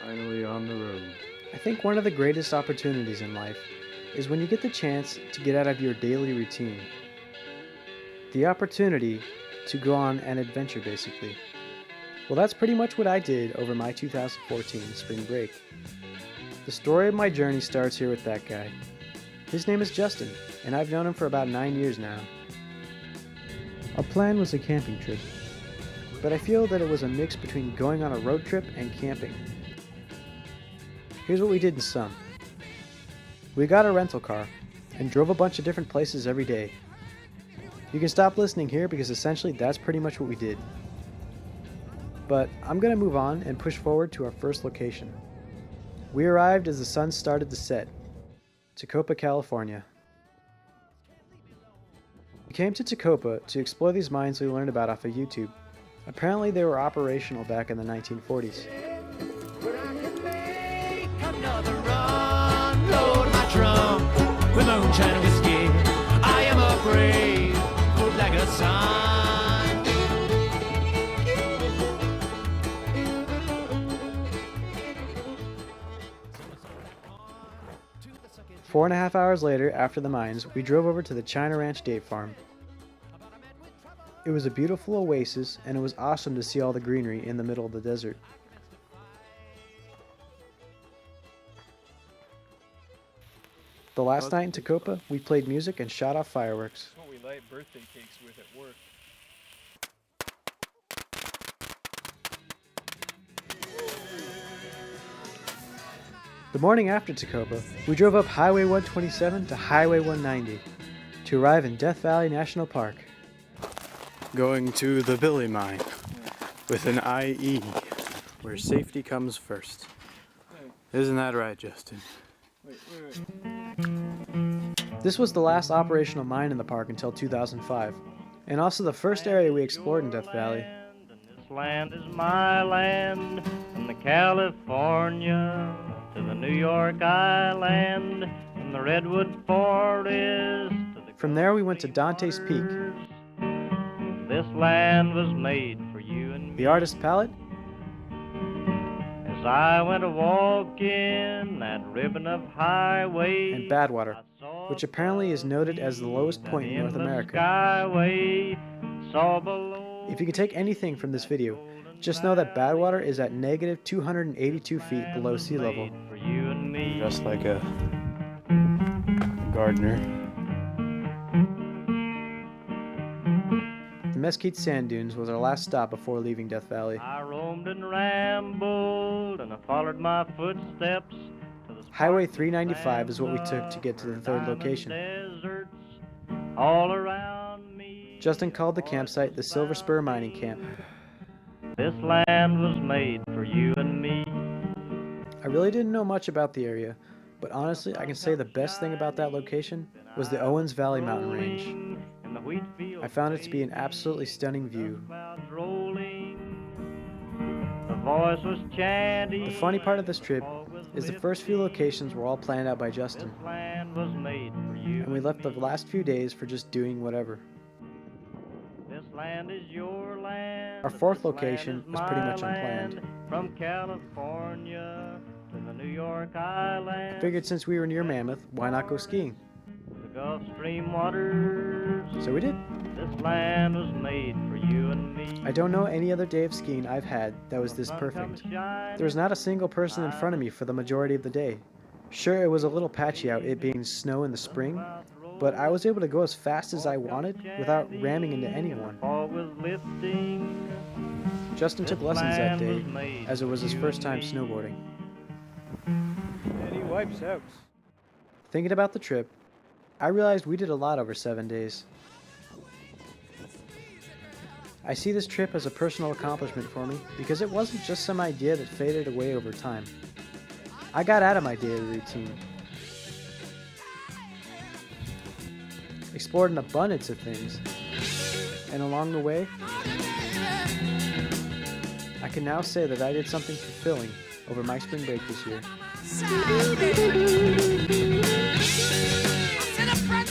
Finally on the road. I think one of the greatest opportunities in life is when you get the chance to get out of your daily routine. The opportunity to go on an adventure, basically. Well, that's pretty much what I did over my 2014 spring break. The story of my journey starts here with that guy. His name is Justin, and I've known him for about 9 years now. Our plan was a camping trip, but I feel that it was a mix between going on a road trip and camping. Here's what we did in sum. We got a rental car and drove a bunch of different places every day. You can stop listening here because essentially that's pretty much what we did. But I'm going to move on and push forward to our first location. We arrived as the sun started to set. Tecopa, California. We came to Tecopa to explore these mines we learned about off of YouTube. Apparently they were operational back in the 1940s. Another run, load my trunk with moonshine and whiskey. I am a brave, good like a sun. 4.5 hours later, after the mines, we drove over to the China Ranch Date Farm. It was a beautiful oasis, and it was awesome to see all the greenery in the middle of the desert. The last night in Tecopa, we played music and shot off fireworks. That's what we light birthday cakes with at work. The morning after Tecopa, we drove up Highway 127 to Highway 190 to arrive in Death Valley National Park. Going to the Billy Mine with an IE, where safety comes first. Isn't that right, Justin? Wait. This was the last operational mine in the park until 2005, and also the first area we explored in Death Valley. This land is my land, from the California to the New York Island, from the Redwood Forest to the From there we went to Dante's Peak, This land was made for you and me. the Artist Palette, As I went a walking that ribbon of highway, and Badwater, I saw which apparently is noted as the lowest point in North America. Skyway, saw below If you could take anything from this video, just know that Badwater is at negative 282 feet below sea level. for you and me. Just like a gardener. The Mesquite Sand Dunes was our last stop before leaving Death Valley. I roamed and rambled, and I followed my footsteps to the Highway 395 is what we took to get to the third location. deserts all around me. Justin called the campsite the Silver Spur Mining Camp. This land was made for you and me. I really didn't know much about the area, but honestly I can say the best thing about that location was the Owens Valley mountain range. In the wheat fields I found it to be an absolutely stunning view. clouds rolling, the voice was chanting. The funny part of this trip is the first few locations were all planned out by Justin, This land was made for you. and we left the last few days for just doing whatever. This land is your land. Our fourth This land location is was pretty my much unplanned. land. From California to the New York Island. I figured since we were near Mammoth, why not go skiing? The Gulf Stream waters. So we did. This land was made for you and me. I don't know any other day of skiing I've had that was this perfect. There was not a single person in front of me for the majority of the day. Sure, it was a little patchy out, it being snow in the spring, but I was able to go as fast as I wanted without ramming into anyone. Fog was lifting. Justin took lessons that day, as it was his first time snowboarding. And he wipes out. Thinking about the trip, I realized we did a lot over 7 days. I see this trip as a personal accomplishment for me because it wasn't just some idea that faded away over time. I got out of my daily routine, explored an abundance of things, and along the way, I can now say that I did something fulfilling over my spring break this year. I said a friend,